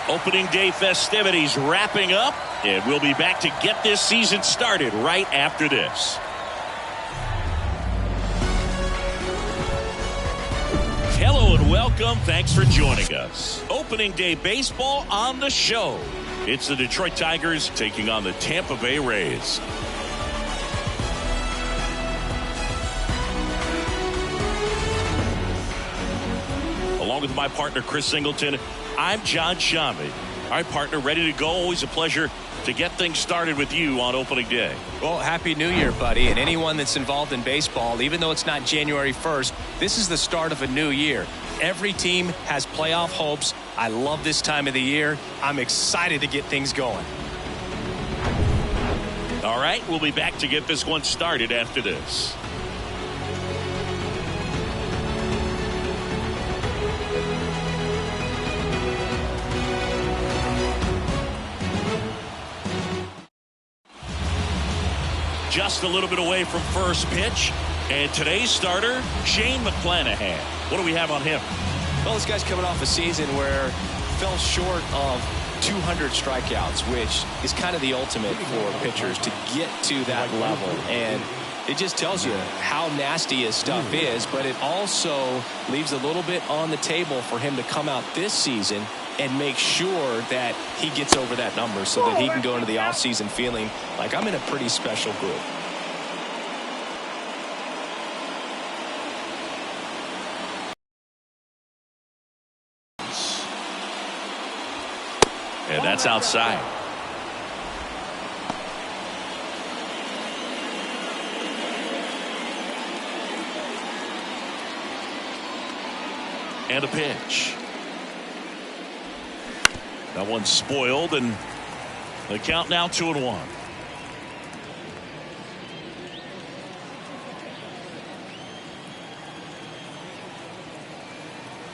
Opening day festivities wrapping up, and we'll be back to get this season started right after this. Hello and welcome. Thanks for joining us. Opening day baseball on the show. It's the Detroit Tigers taking on the Tampa Bay Rays. Along with my partner, Chris Singleton, I'm John Shambi. All right, partner, ready to go. Always a pleasure to get things started with you on opening day. Well, Happy New Year, buddy. And anyone that's involved in baseball, even though it's not January 1st, this is the start of a new year. Every team has playoff hopes. I love this time of the year. I'm excited to get things going. All right, we'll be back to get this one started after this. Just a little bit away from first pitch. And today's starter, Shane McClanahan. What do we have on him? Well, this guy's coming off a season where fell short of 200 strikeouts, which is kind of the ultimate for pitchers to get to that level. And it just tells you how nasty his stuff is, but it also leaves a little bit on the table for him to come out this season and make sure that he gets over that number so that he can go into the offseason feeling like I'm in a pretty special group. And that's outside. And a pitch. That one's spoiled, and the count now 2-1.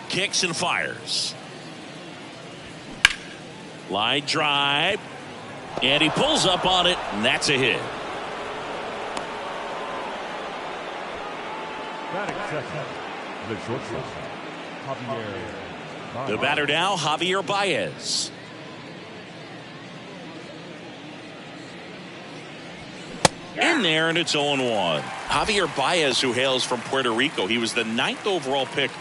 Kicks and fires. Line drive, and he pulls up on it, and that's a hit. The shortstop, Javier. The batter now, Javier Baez. In there, and it's 0-1. Javier Baez, who hails from Puerto Rico, he was the 9th overall pick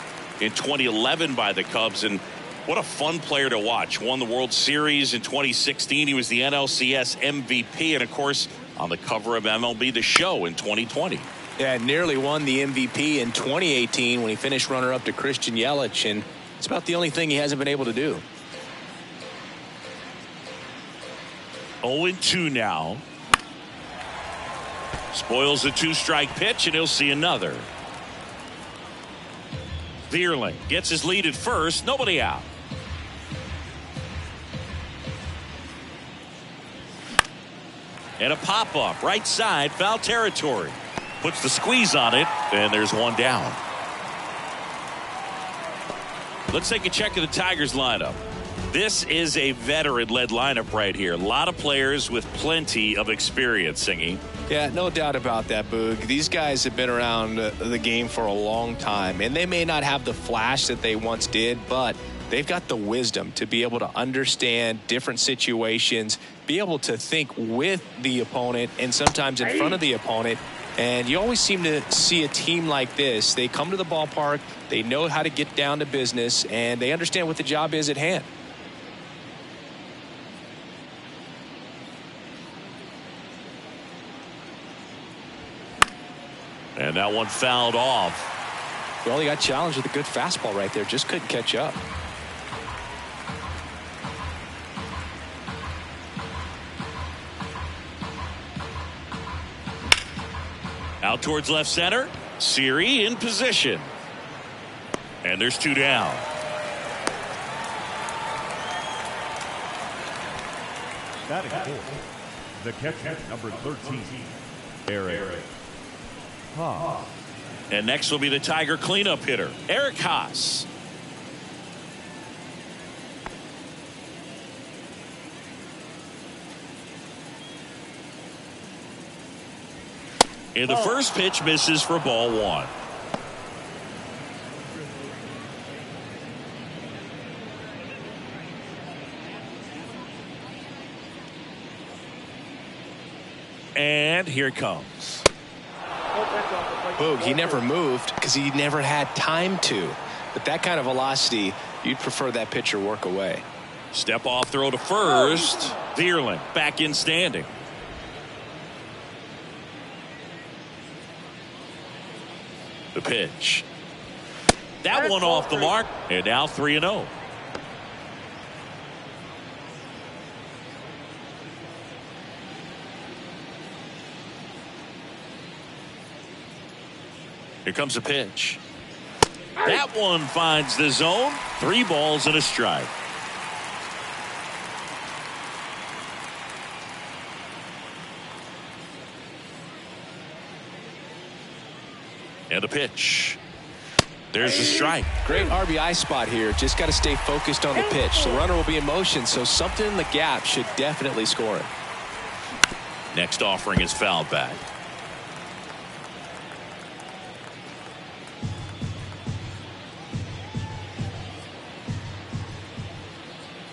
in 2011 by the Cubs, and what a fun player to watch. Won the World Series in 2016. He was the NLCS MVP, and of course on the cover of MLB The Show in 2020. Yeah, nearly won the MVP in 2018 when he finished runner-up to Christian Yelich, and it's about the only thing he hasn't been able to do. 0-2 now. Spoils the 2-strike pitch, and he'll see another. Vierling gets his lead at first. Nobody out. And a pop-up right side, foul territory. Puts the squeeze on it, and there's one down. Let's take a check of the Tigers lineup. This is a veteran-led lineup right here. A lot of players with plenty of experience, Singy. Yeah, no doubt about that, Boog. These guys have been around the game for a long time, and they may not have the flash that they once did, but they've got the wisdom to be able to understand different situations, be able to think with the opponent and sometimes in front of the opponent. And you always seem to see a team like this. They come to the ballpark, they know how to get down to business, and they understand what the job is at hand. And that one fouled off. Well, he got challenged with a good fastball right there. Just couldn't catch up. Out towards left center. Siri in position. And there's 2 down. Batting fourth, the catcher, number 13, Eric Haas. And next will be the Tiger cleanup hitter, Eric Haas. And the first pitch misses for ball 1. And here it comes. Boog, he never moved because he never had time to. But that kind of velocity, you'd prefer that pitcher work away. Step off throw to first. Vierling back in standing. The pitch. That one off the mark. And now 3-0. Here comes a pitch. That one finds the zone. 3 balls and a strike. And a pitch. There's the strike. Great RBI spot here. Just got to stay focused on the pitch. The runner will be in motion, so something in the gap should definitely score it. Next offering is fouled back.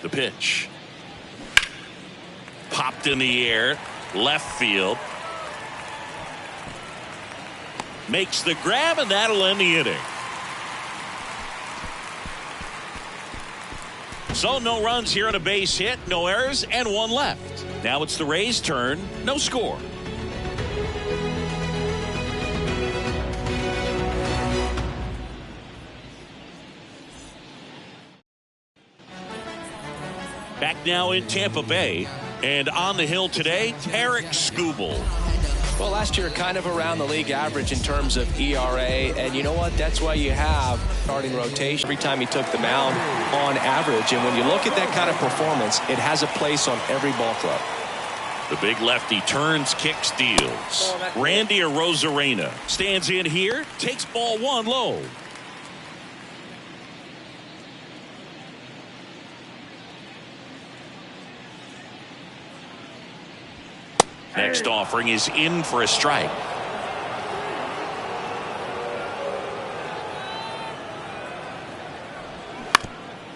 The pitch. Popped in the air. Left field. Makes the grab, and that'll end the inning. So no runs here on a base hit, no errors, and 1 left. Now it's the Rays' turn. No score. Back now in Tampa Bay, and on the hill today, Tarek Skubal. Well, last year kind of around the league average in terms of ERA, and you know what? That's why you have starting rotation every time he took the mound on average. And when you look at that kind of performance, it has a place on every ball club. The big lefty turns, kicks, deals. Randy Arozarena stands in here, takes ball 1 low. Next offering is in for a strike.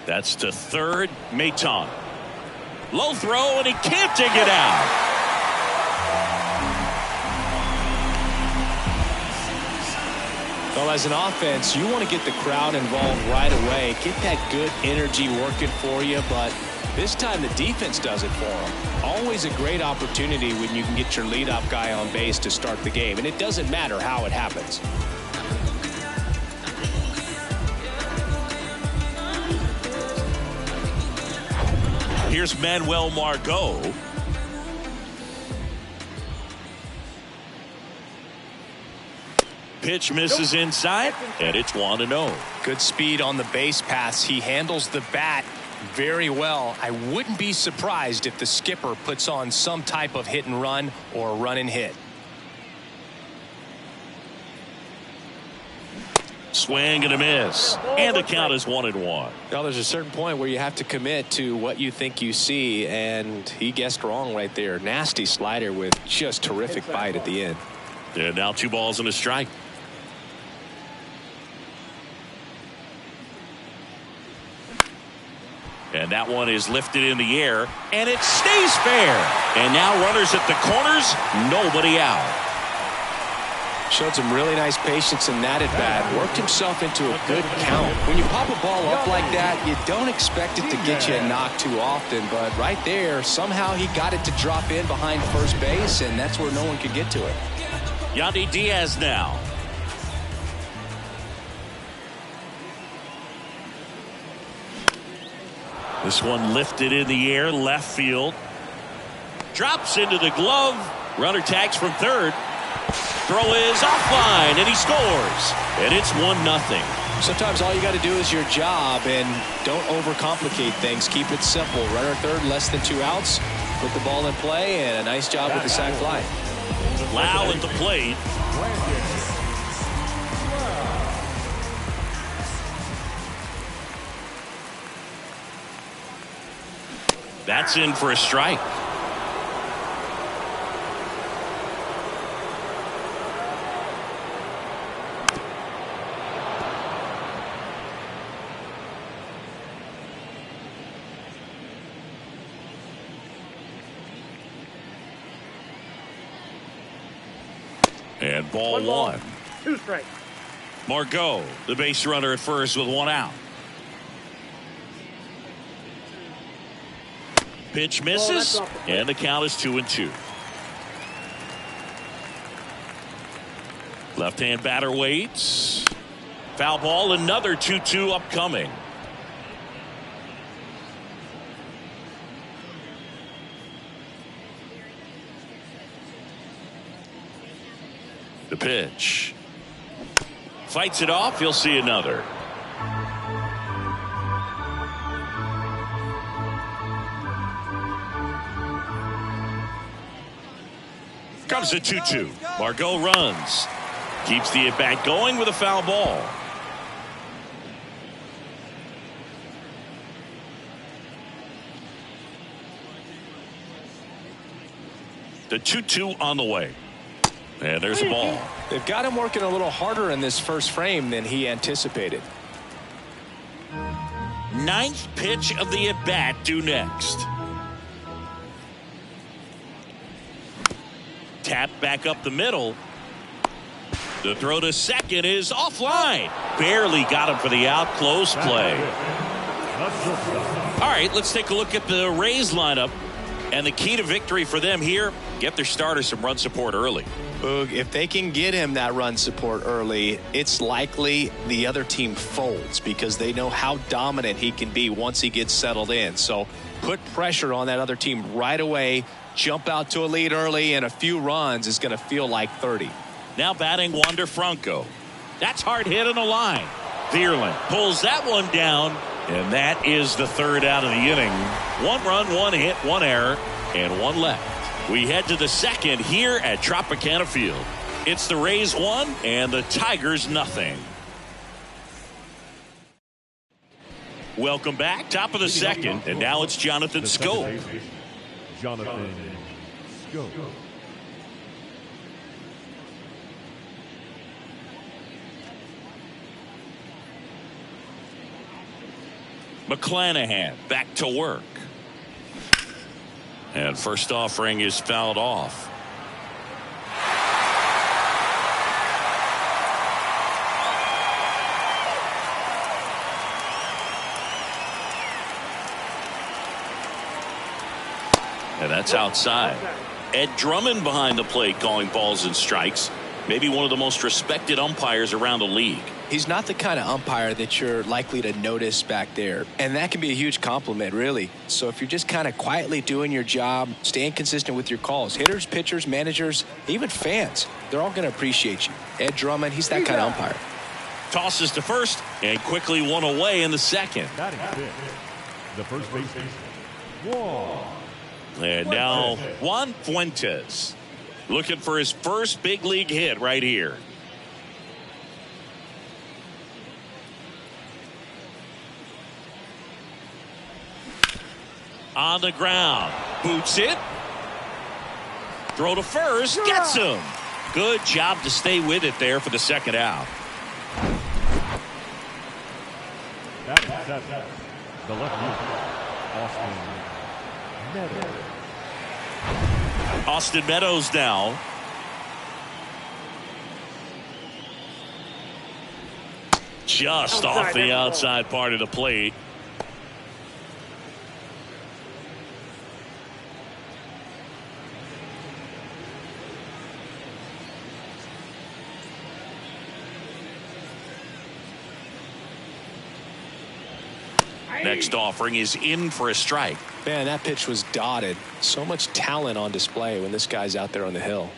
That's to third. Maton. Low throw, and he can't dig it out. Well, as an offense, you want to get the crowd involved right away. Get that good energy working for you, but this time the defense does it for them. Always a great opportunity when you can get your leadoff guy on base to start the game, and it doesn't matter how it happens. Here's Manuel Margot. Pitch misses inside, and it's 1-0. Good speed on the base paths. He handles the bat very well. I wouldn't be surprised if the skipper puts on some type of hit and run or a run and hit. Swing and a miss, and the count is 1-1. Well, there's a certain point where you have to commit to what you think you see, and he guessed wrong right there. Nasty slider with just terrific bite at the end. And now 2 balls and a strike. And that one is lifted in the air, and it stays fair. And now runners at the corners, nobody out. Showed some really nice patience in that at bat. Worked himself into a good count. When you pop a ball up like that, you don't expect it to get you a knock too often. But right there, somehow he got it to drop in behind first base, and that's where no one could get to it. Yandy Diaz now. This one lifted in the air, left field. Drops into the glove. Runner tags from third. Throw is offline, and he scores. And it's 1-0. Sometimes all you got to do is your job, and don't overcomplicate things. Keep it simple. Runner third, less than 2 outs. Put the ball in play, and a nice job with the sac fly. Lau at the plate. That's in for a strike. Ball one. 2 strikes. Margot, the base runner at first with 1 out. Pitch misses, and the count is 2-2. Left-hand batter waits. Foul ball, another 2-2 upcoming. The pitch. Fights it off. You'll see another. Comes the 2-2. Margot runs. Keeps the at-bat going with a foul ball. The 2-2 on the way. And there's a ball. They've got him working a little harder in this first frame than he anticipated. 9th pitch of the at-bat due next. Tap back up the middle. The throw to second is offline. Barely got him for the out. Close play. All right, let's take a look at the Rays lineup. And the key to victory for them here, get their starter some run support early. Boog, if they can get him that run support early, it's likely the other team folds because they know how dominant he can be once he gets settled in. So put pressure on that other team right away. Jump out to a lead early, and a few runs is going to feel like 30. Now batting Wander Franco. That's hard hit on the line. Vierland pulls that one down, and that is the 3rd out of the inning. 1 run, 1 hit, 1 error, and 1 left. We head to the 2nd here at Tropicana Field. It's the Rays 1 and the Tigers nothing. Welcome back. Top of the 2nd, and now it's Jonathan Schoop. Jonathan Schoop. McClanahan back to work. And first offering is fouled off. And that's outside. Ed Drummond behind the plate calling balls and strikes. Maybe one of the most respected umpires around the league. He's not the kind of umpire that you're likely to notice back there. And that can be a huge compliment, really. So if you're just kind of quietly doing your job, staying consistent with your calls, hitters, pitchers, managers, even fans, they're all going to appreciate you. Ed Drummond, he's that kind of umpire. Tosses to first and quickly 1 away in the 2nd. Batting fifth, the first baseman, Juan. And now Juan Fuentes looking for his first big league hit right here. On the ground, boots it. Throw to first, gets him. Good job to stay with it there for the 2nd out. Batting seventh, the left fielder, Austin Meadows. Austin Meadows now. Just off the outside part of the plate. Next offering is in for a strike. Man, that pitch was dotted. So much talent on display when this guy's out there on the hill.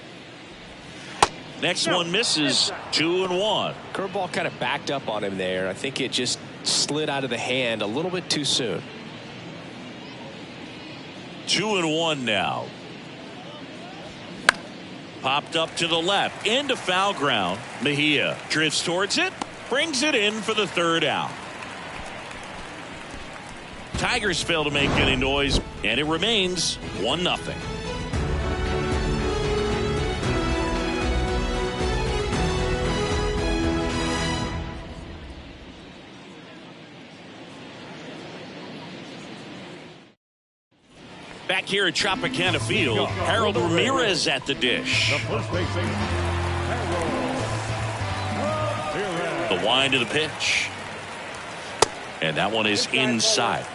Next one misses. 2-1. Curveball kind of backed up on him there. I think it just slid out of the hand a little bit too soon. 2-1 now. Popped up to the left into foul ground. Mejia drifts towards it, brings it in for the 3rd out. Tigers fail to make any noise, and it remains 1-0. Back here at Tropicana Field, Harold Ramirez at the dish. The first baseman, Harold The wind of the pitch. And that one is inside.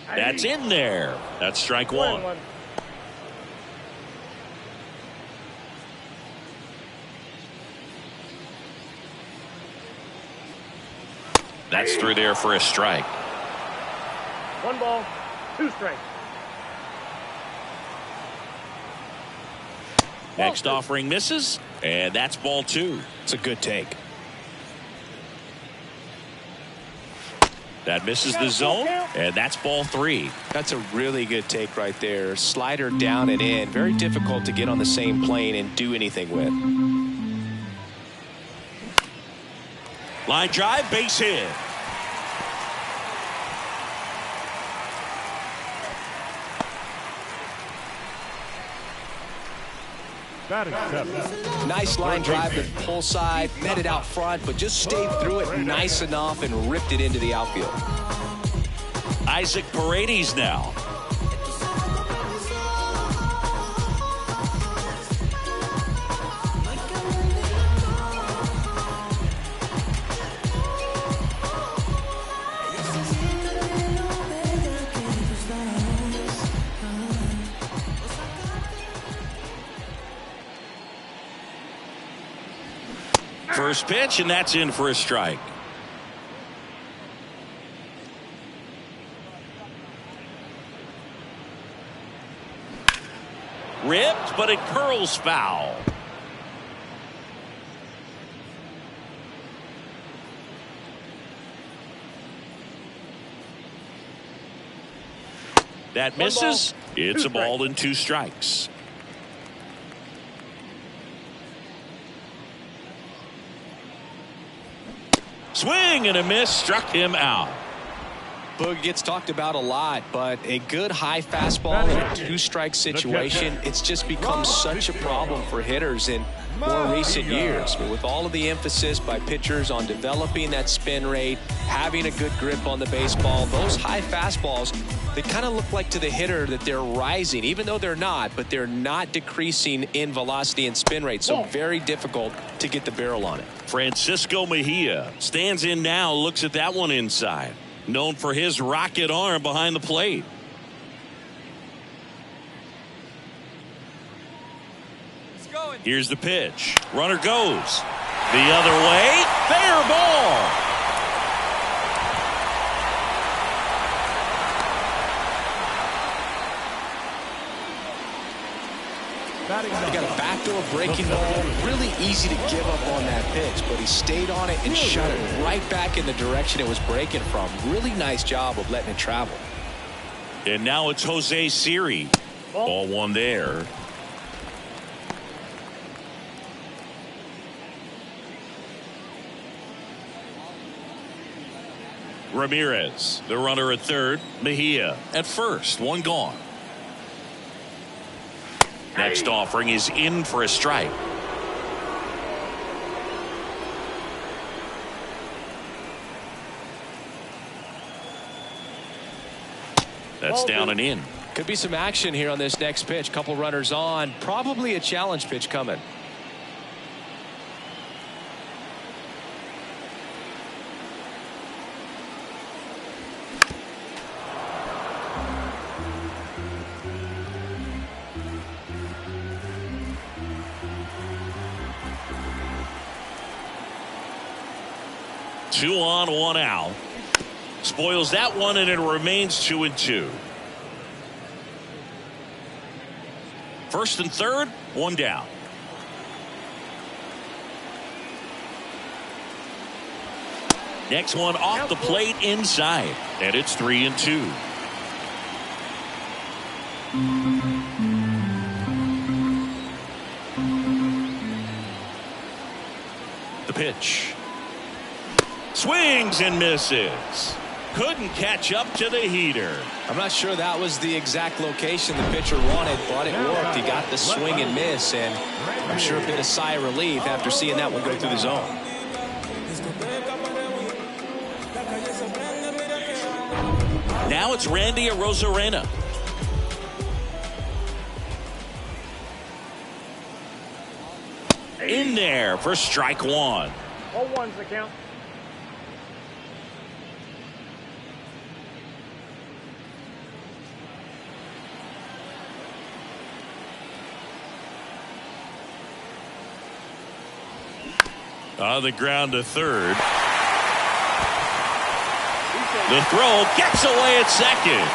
That's in there. That's strike one. That's through there for a strike. 1 ball, 2 strikes. Next offering misses, and that's ball 2. It's a good take. That misses the zone, and that's ball 3. That's a really good take right there. Slider down and in. Very difficult to get on the same plane and do anything with. Line drive, base hit. Batting 7. Nice line drive to the pull side, met it out front, but just stayed through it nice enough and ripped it into the outfield. Isaac Paredes now. First pitch, and that's in for a strike. Ripped, but it curls foul. That misses. It's a ball and 2 strikes. Swing and a miss, struck him out. Boog gets talked about a lot, but a good high fastball in a 2-strike situation, it's just become such a problem for hitters in more recent years. With all of the emphasis by pitchers on developing that spin rate, having a good grip on the baseball, those high fastballs, they kind of look like to the hitter that they're rising, even though they're not, but they're not decreasing in velocity and spin rate, so very difficult to get the barrel on it. Francisco Mejia stands in now, looks at that one inside. Known for his rocket arm behind the plate. Here's the pitch. Runner goes the other way. Fair ball. He got a backdoor breaking ball. Really easy to give up on that pitch, but he stayed on it and shot it right back in the direction it was breaking from. Really nice job of letting it travel. And now it's Jose Siri. Ball 1 there. Ramirez, the runner at third. Mejia at first. 1 gone. Next offering is in for a strike. That's down and in. Could be some action here on this next pitch. Couple runners on. Probably a challenge pitch coming. Two on, 1 out. Spoils that one, and it remains 2-2. First and third, 1 down. Next one off the plate inside, and it's 3-2. The pitch. Swings and misses. Couldn't catch up to the heater. I'm not sure that was the exact location the pitcher wanted, but it worked. He got the swing and miss, and I'm sure a bit of sigh of relief after seeing that one go through the zone. Now it's Randy Arozarena. in there for strike one. All ones the count. On the ground to third. The throw gets away at second.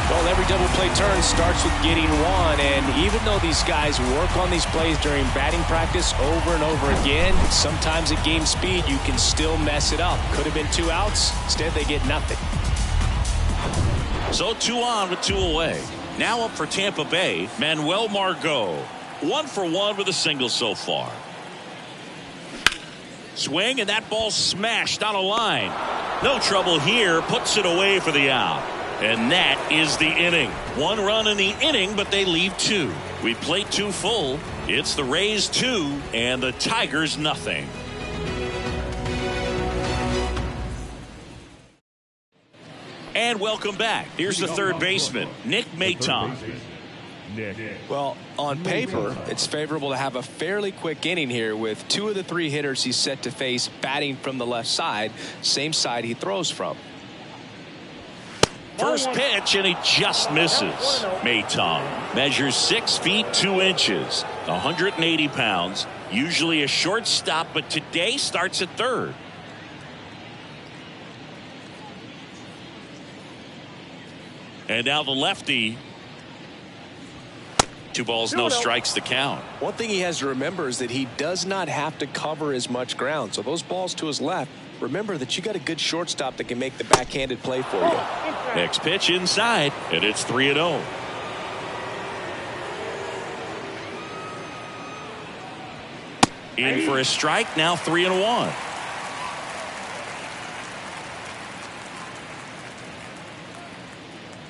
Well, every double play turn starts with getting one, and even though these guys work on these plays during batting practice over and over again, sometimes at game speed you can still mess it up. Could have been 2 outs. Instead, they get nothing. So 2 on with 2 away. Now up for Tampa Bay, Manuel Margot. 1 for 1 with a single so far. Swing, and that ball smashed on a line. No trouble here, puts it away for the out. And that is the inning. 1 run in the inning, but they leave 2. We played 2 full. It's the Rays 2 and the Tigers nothing. And welcome back. Here's the third baseman, Nick Maton. Well, on paper, it's favorable to have a fairly quick inning here with 2 of the 3 hitters he's set to face batting from the left side, same side he throws from. First pitch, and he just misses. Maton measures 6 feet 2 inches, 180 pounds, usually a shortstop, but today starts at third. And now the lefty. 2 balls, no strikes to count. One thing he has to remember is that he does not have to cover as much ground. So those balls to his left, remember that you got a good shortstop that can make the backhanded play for you. Next pitch inside, and it's 3-0. In for a strike, now 3-1.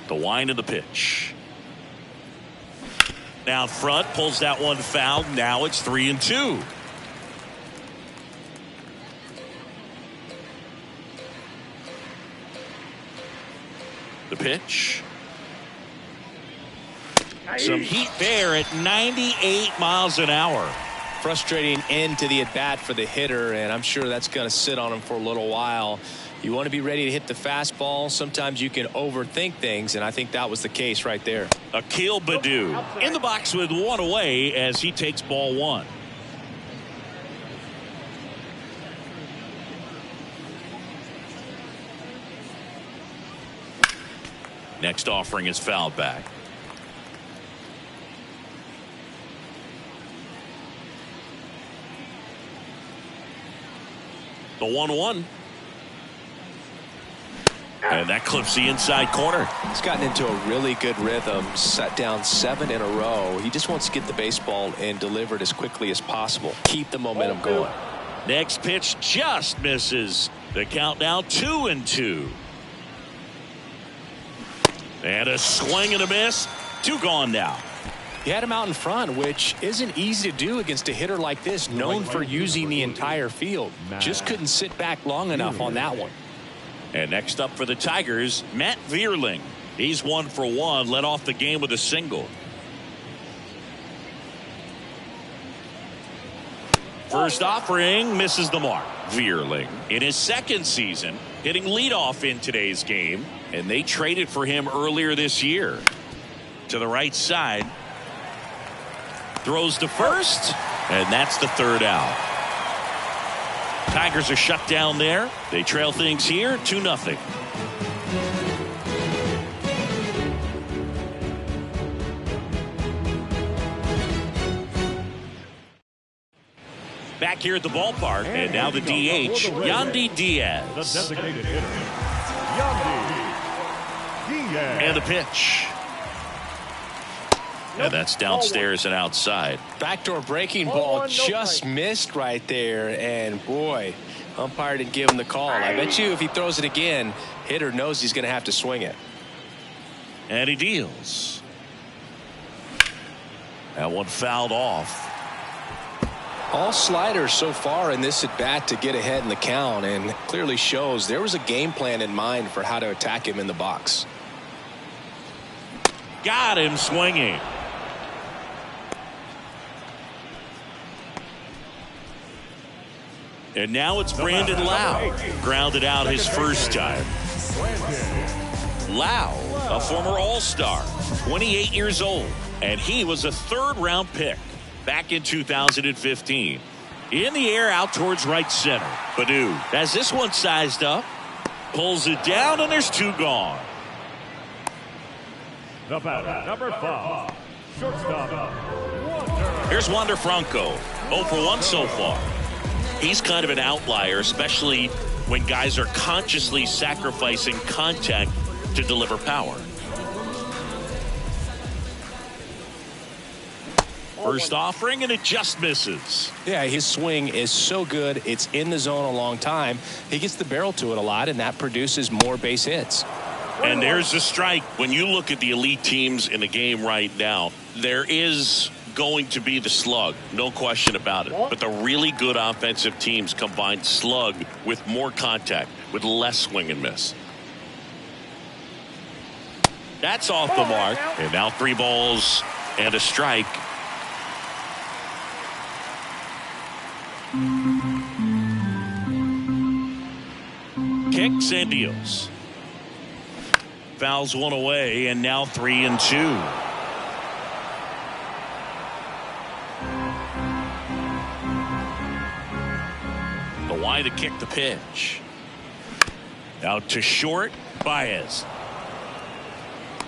The wind of the pitch. Down front, pulls that one foul. Now it's 3-2. The pitch. Some heat there at 98 miles an hour. Frustrating end to the at-bat for the hitter, and I'm sure that's going to sit on him for a little while. You want to be ready to hit the fastball. Sometimes you can overthink things, and I think that was the case right there. Akil Baddoo in the box with 1 away as he takes ball 1. Next offering is fouled back. The 1-1. And that clips the inside corner. He's gotten into a really good rhythm, set down 7 in a row. He just wants to get the baseball and deliver it as quickly as possible. Keep the momentum going. Next pitch just misses. The count now 2-2. And a swing and a miss. 2 gone now. He had him out in front, which isn't easy to do against a hitter like this, known for using the entire field. Just couldn't sit back long enough on that one. And next up for the Tigers, Matt Vierling. He's 1 for 1, led off the game with a single. First offering misses the mark. Vierling in his 2nd season hitting leadoff in today's game, and they traded for him earlier this year. To the right side. Throws to first, and that's the 3rd out. Tigers are shut down there. They trail things here 2-0. Back here at the ballpark, and now the DH, Yandy Diaz. The designated hitter, Yandy Diaz. And the pitch. And that's downstairs and outside. Backdoor breaking ball just missed right there, and boy, umpire didn't give him the call. I bet you if he throws it again, hitter knows he's going to have to swing it. And he deals. That one fouled off. All sliders so far in this at bat to get ahead in the count, and clearly shows there was a game plan in mind for how to attack him in the box. Got him swinging. And now it's Brandon Lau. Grounded out his first time. Lau, a former All-Star, 28 years old, and he was a third-round pick back in 2015. In the air out towards right center. Badu has this one sized up, pulls it down, and there's two gone. The batter, number 5, shortstop. Here's Wander Franco, 0 for 1 so far. He's kind of an outlier, especially when guys are consciously sacrificing contact to deliver power. First offering, and it just misses. Yeah, his swing is so good. It's in the zone a long time. He gets the barrel to it a lot, and that produces more base hits. And there's the strike. When you look at the elite teams in the game right now, there is going to be the slug, no question about it. But the really good offensive teams combine slug with more contact, with less swing and miss. That's off the mark. And now 3 balls and a strike. Kicks and deals. Fouls one away, and now 3-2. To kick the pitch. Out to short. Baez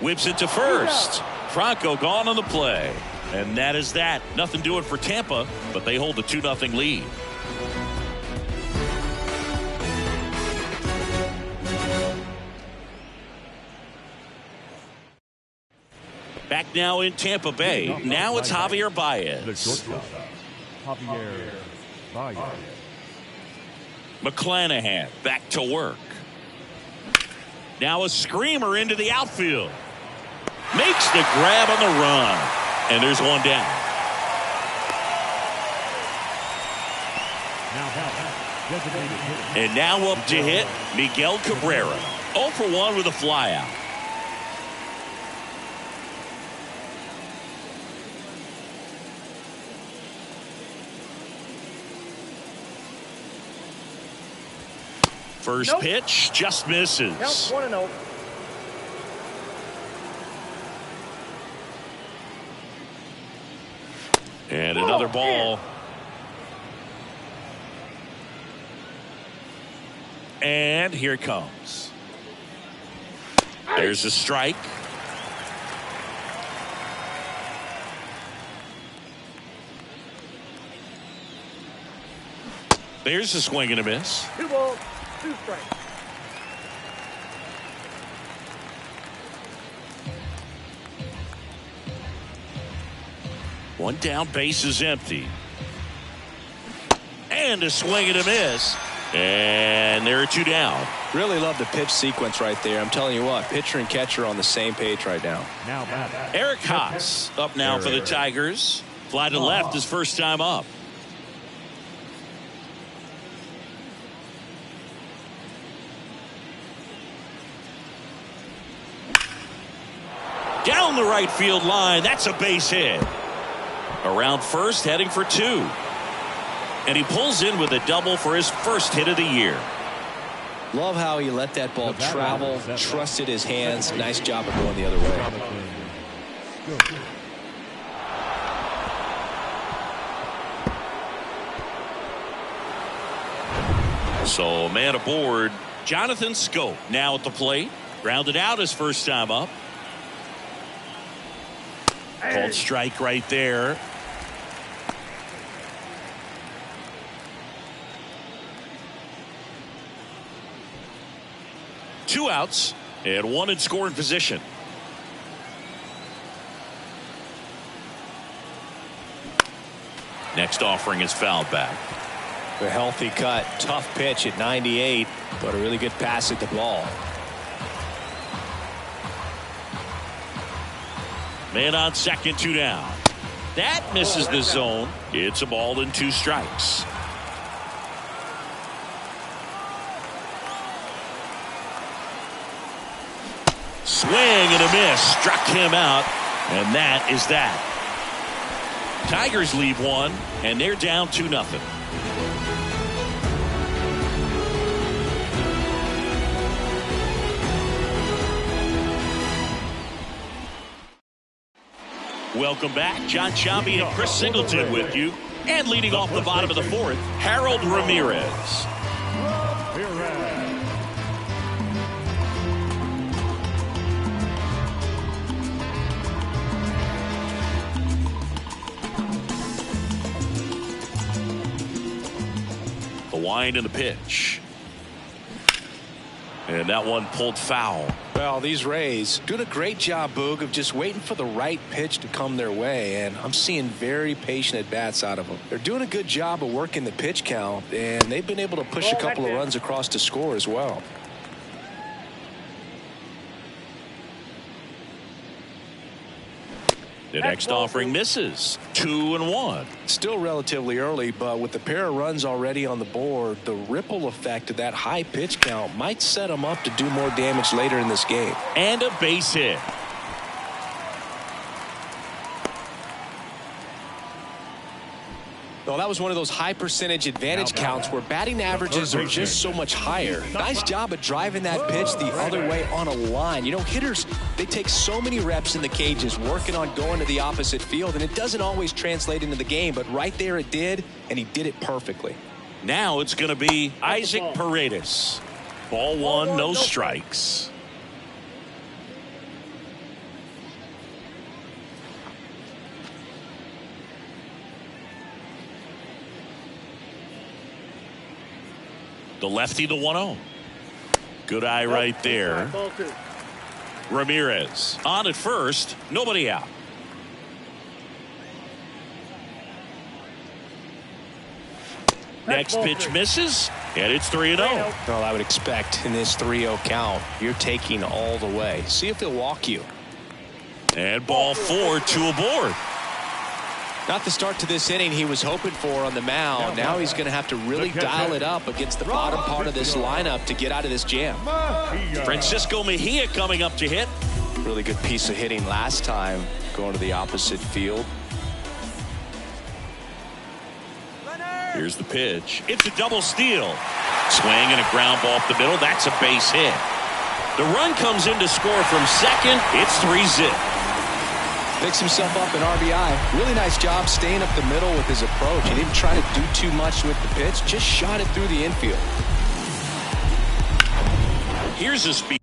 whips it to first. Franco gone on the play. And that is that. Nothing doing for Tampa, but they hold the 2-0 lead. Back now in Tampa Bay. Now it's Javier The Baez. shortstop, Javier Baez. McClanahan back to work. Now a screamer into the outfield. Makes the grab on the run. And there's one down. And now up to hit Miguel Cabrera. 0 for 1 with a flyout. First pitch just misses. Count 1-0. And another ball. And here it comes. There's a strike. There's a swing and a miss. 2 balls, 2 strikes. One down, base is empty. And a swing and a miss. And there are 2 down. Really love the pitch sequence right there. I'm telling you what, pitcher and catcher on the same page right now. Now batter. Eric Haas up now for the Tigers. Fly to left his first time up. Down the right field line. That's a base hit. Around first, heading for 2. And he pulls in with a double for his first hit of the year. Love how he let that ball travel, trusted his hands. Nice job of going the other way. So man aboard, Jonathan Scope now at the plate. Grounded out his first time up. Called strike right there. Two outs and 1 in scoring position. Next offering is fouled back. A healthy cut, tough pitch at 98, but a really good pass at the ball. Man on second, 2 down. That misses the zone. It's a ball and 2 strikes. Swing and a miss. Struck him out. And that is that. Tigers leave one, and they're down 2-0. Welcome back. John Sciambi and Chris Singleton with you. And leading off the bottom of the fourth, Harold Ramirez. The wind and the pitch. And that one pulled foul. Well, these Rays doing a great job, Boog, of just waiting for the right pitch to come their way, and I'm seeing very patient at-bats out of them. They're doing a good job of working the pitch count, and they've been able to push a couple of runs across to score as well. The next offering misses. 2-1. Still relatively early, but with the pair of runs already on the board, the ripple effect of that high pitch count might set them up to do more damage later in this game. And a base hit. Well, that was one of those high percentage advantage counts where batting averages are just so much higher. Nice job of driving that pitch the other way on a line. You know, hitters, they take so many reps in the cages working on going to the opposite field, and it doesn't always translate into the game, but right there it did, and he did it perfectly. Now it's going to be Isaac Paredes. Ball one, no strikes. The lefty, the 1-0. Good eye right there. Ramirez on at first. Nobody out. Next pitch misses, and it's 3-0. Well, I would expect in this 3-0 count, you're taking all the way. See if he'll walk you. And ball four, 2 aboard. Not the start to this inning he was hoping for on the mound. Now he's going to have to really dial it up against the bottom part of this lineup to get out of this jam. Francisco Mejia coming up to hit. Really good piece of hitting last time going to the opposite field. Here's the pitch. It's a double steal. Swing and a ground ball up the middle. That's a base hit. The run comes in to score from second. It's 3-0. Picks himself up an RBI. Really nice job staying up the middle with his approach. He didn't try to do too much with the pitch, just shot it through the infield. Here's a speed.